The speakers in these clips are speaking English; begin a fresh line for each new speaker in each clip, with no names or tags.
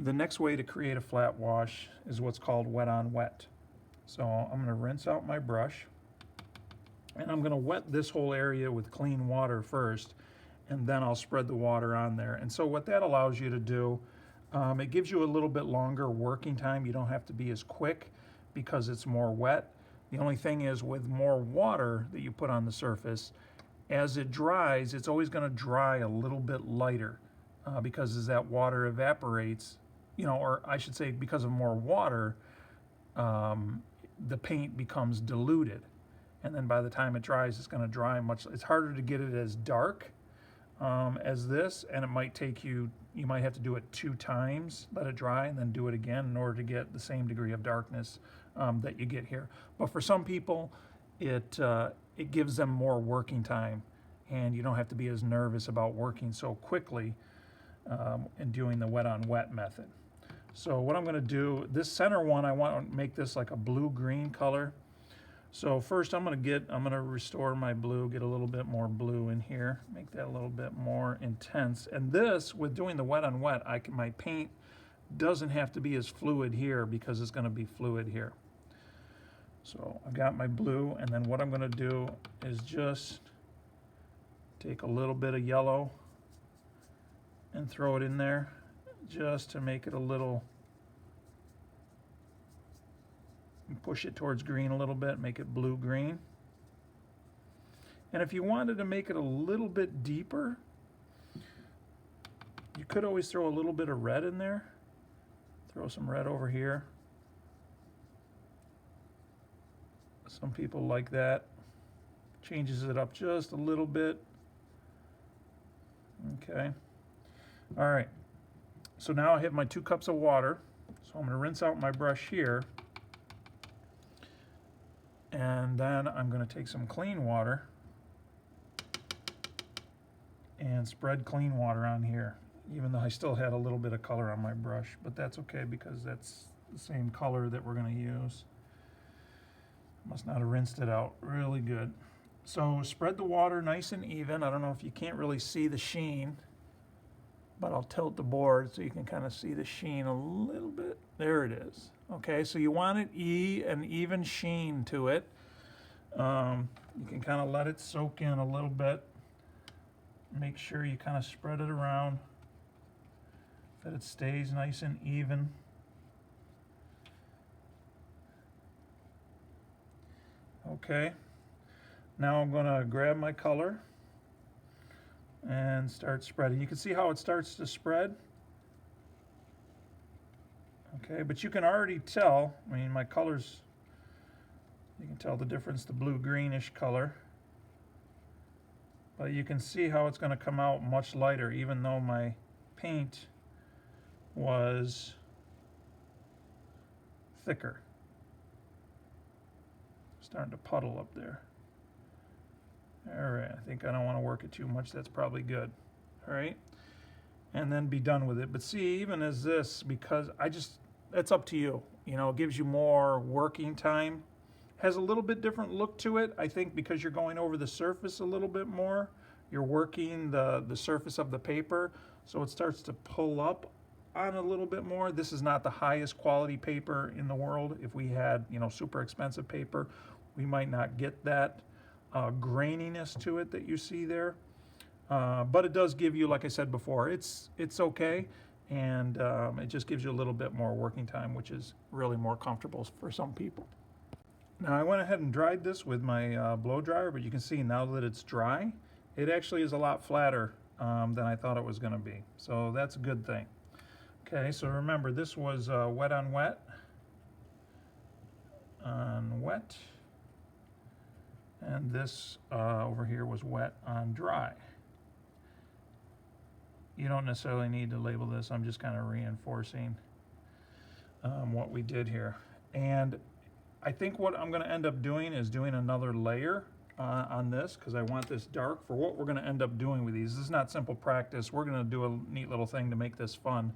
The next way to create a flat wash is what's called wet on wet. So I'm going to rinse out my brush, and I'm going to wet this whole area with clean water first, and then I'll spread the water on there. And so what that allows you to do, it gives you a little bit longer working time. You don't have to be as quick because it's more wet. The only thing is, with more water that you put on the surface, as it dries, it's always going to dry a little bit lighter because as that water evaporates, or I should say because of more water, the paint becomes diluted. And then by the time it dries, it's going to dry it's harder to get it as dark as this, and it might take you might have to do it 2 times, let it dry, and then do it again in order to get the same degree of darkness that you get here. But for some people, it gives them more working time, and you don't have to be as nervous about working so quickly and doing the wet on wet method. So what I'm going to do, this center one, I want to make this like a blue-green color. So first I'm going to restore my blue, get a little bit more blue in here, make that a little bit more intense. And this, with doing the wet on wet, my paint doesn't have to be as fluid here because it's going to be fluid here. So I've got my blue, and then what I'm going to do is just take a little bit of yellow and throw it in there just to make it a little, push it towards green a little bit, make it blue-green. And if you wanted to make it a little bit deeper, you could always throw a little bit of red in there. Throw some red over here. Some people like that. Changes it up just a little bit. Okay. All right. So now I have my 2 cups of water. So I'm going to rinse out my brush here. And then I'm going to take some clean water and spread clean water on here, even though I still had a little bit of color on my brush, but that's okay because that's the same color that we're going to use. Must not have rinsed it out really good. So spread the water nice and even. I don't know if you can't really see the sheen, but I'll tilt the board so you can kind of see the sheen a little bit. There it is. Okay, so you want an even sheen to it. You can kind of let it soak in a little bit. Make sure you kind of spread it around, that it stays nice and even. Okay, now I'm going to grab my color and start spreading. You can see how it starts to spread. Okay, but you can already tell, I mean, my colors, you can tell the difference, the blue-greenish color. But you can see how it's going to come out much lighter, even though my paint was thicker. Starting to puddle up there. All right, I think I don't want to work it too much. That's probably good. All right, and then be done with it. But see, even as this, because it's up to you. It gives you more working time. Has a little bit different look to it, I think, because you're going over the surface a little bit more. You're working the surface of the paper, so it starts to pull up on a little bit more. This is not the highest quality paper in the world. If we had, super expensive paper, we might not get that graininess to it that you see there. But it does give you, like I said before, it's okay. And it just gives you a little bit more working time, which is really more comfortable for some people. Now I went ahead and dried this with my blow dryer, but you can see now that it's dry, it actually is a lot flatter than I thought it was going to be. So that's a good thing. Okay, so remember, this was wet on wet, and this over here was wet on dry. You don't necessarily need to label this. I'm just kind of reinforcing what we did here. And I think what I'm going to end up doing is doing another layer on this, because I want this dark for what we're going to end up doing with these. This is not simple practice. We're going to do a neat little thing to make this fun.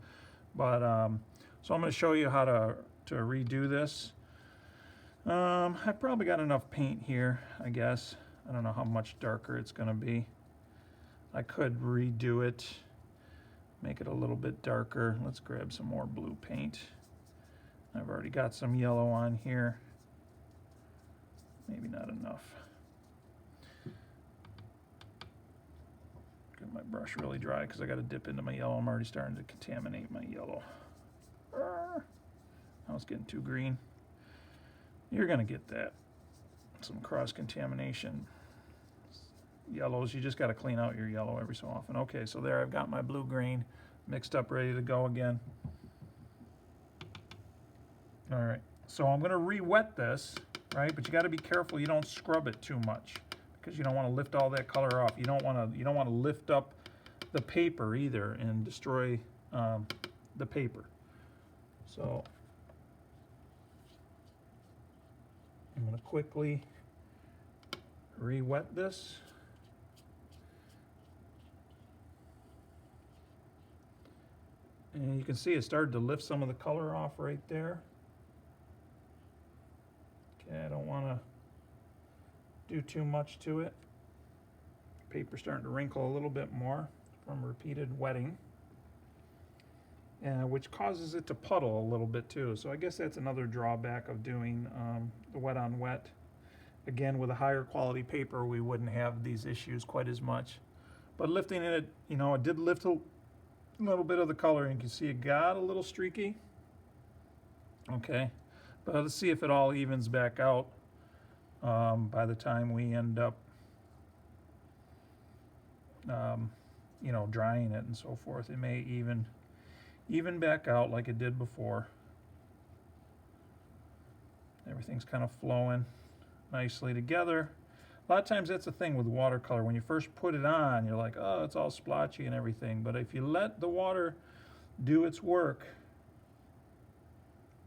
But so I'm going to show you how to redo this. I probably got enough paint here, I guess. I don't know how much darker it's going to be. I could redo it. make it a little bit darker. Let's grab some more blue paint. I've already got some yellow on here. Maybe not enough. Get my brush really dry because I got to dip into my yellow. I'm already starting to contaminate my yellow. Now it's getting too green. You're going to get that. Some cross-contamination. Yellows, you just got to clean out your yellow every so often. Okay, so there I've got my blue-green mixed up, ready to go again. All right, so I'm going to re-wet this, right? But you got to be careful you don't scrub it too much because you don't want to lift all that color off. You don't want to lift up the paper either and destroy the paper. So I'm going to quickly re-wet this. And you can see it started to lift some of the color off right there. Okay, I don't want to do too much to it. Paper's starting to wrinkle a little bit more from repeated wetting, which causes it to puddle a little bit too. So I guess that's another drawback of doing the wet on wet. Again, with a higher quality paper, we wouldn't have these issues quite as much. But lifting it, you know, it did lift a little bit of the color, and you can see it got a little streaky. Okay, but let's see if it all evens back out by the time we end up, you know, drying it and so forth. It may even back out like it did before. Everything's kind of flowing nicely together. A lot of times that's the thing with watercolor. When you first put it on, you're like, oh, it's all splotchy and everything. But if you let the water do its work,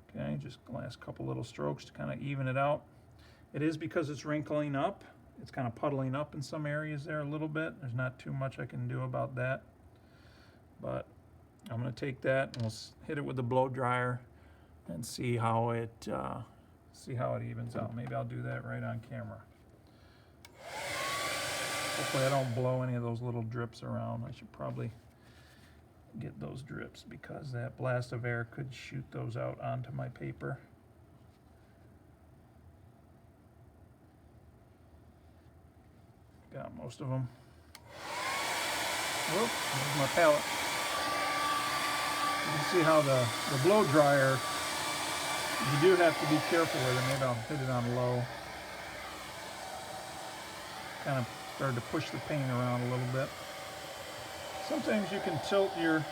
okay, just last couple little strokes to kind of even it out. It is because it's wrinkling up. It's kind of puddling up in some areas there a little bit. There's not too much I can do about that. But I'm going to take that and we'll hit it with the blow dryer and see how it evens out. Maybe I'll do that right on camera. Hopefully I don't blow any of those little drips around. I should probably get those drips because that blast of air could shoot those out onto my paper. Got most of them. Whoop, there's my palette. You can see how the blow dryer, you do have to be careful with it. Maybe I'll hit it on low. Kind of started to push the paint around a little bit. Sometimes you can tilt your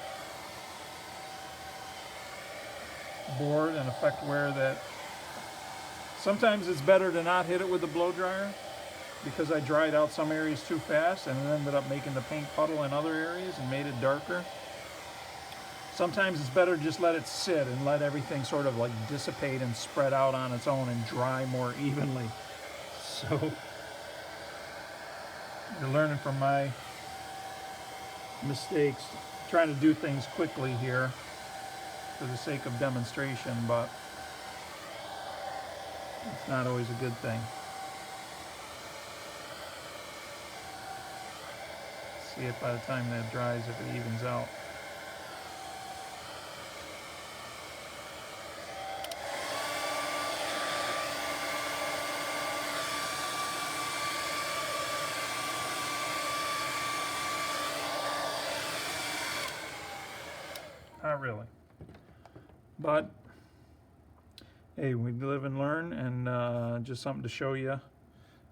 board and affect where that. Sometimes it's better to not hit it with the blow dryer because I dried out some areas too fast and it ended up making the paint puddle in other areas and made it darker. Sometimes it's better to just let it sit and let everything sort of like dissipate and spread out on its own and dry more evenly. So you're learning from my mistakes, trying to do things quickly here for the sake of demonstration, but it's not always a good thing. See it by the time that dries, if it evens out. Not really. But hey, we live and learn, and just something to show you.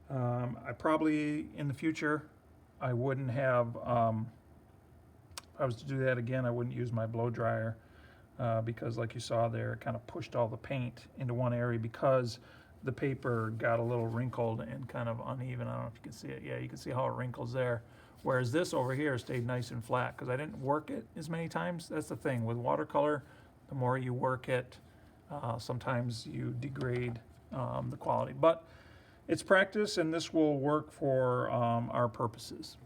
I probably in the future I wouldn't have. If I was to do that again, I wouldn't use my blow dryer because, like you saw there, it kind of pushed all the paint into one area because the paper got a little wrinkled and kind of uneven. I don't know if you can see it. Yeah, you can see how it wrinkles there. Whereas this over here stayed nice and flat because I didn't work it as many times. That's the thing with watercolor. The more you work it, sometimes you degrade the quality. But it's practice, and this will work for our purposes.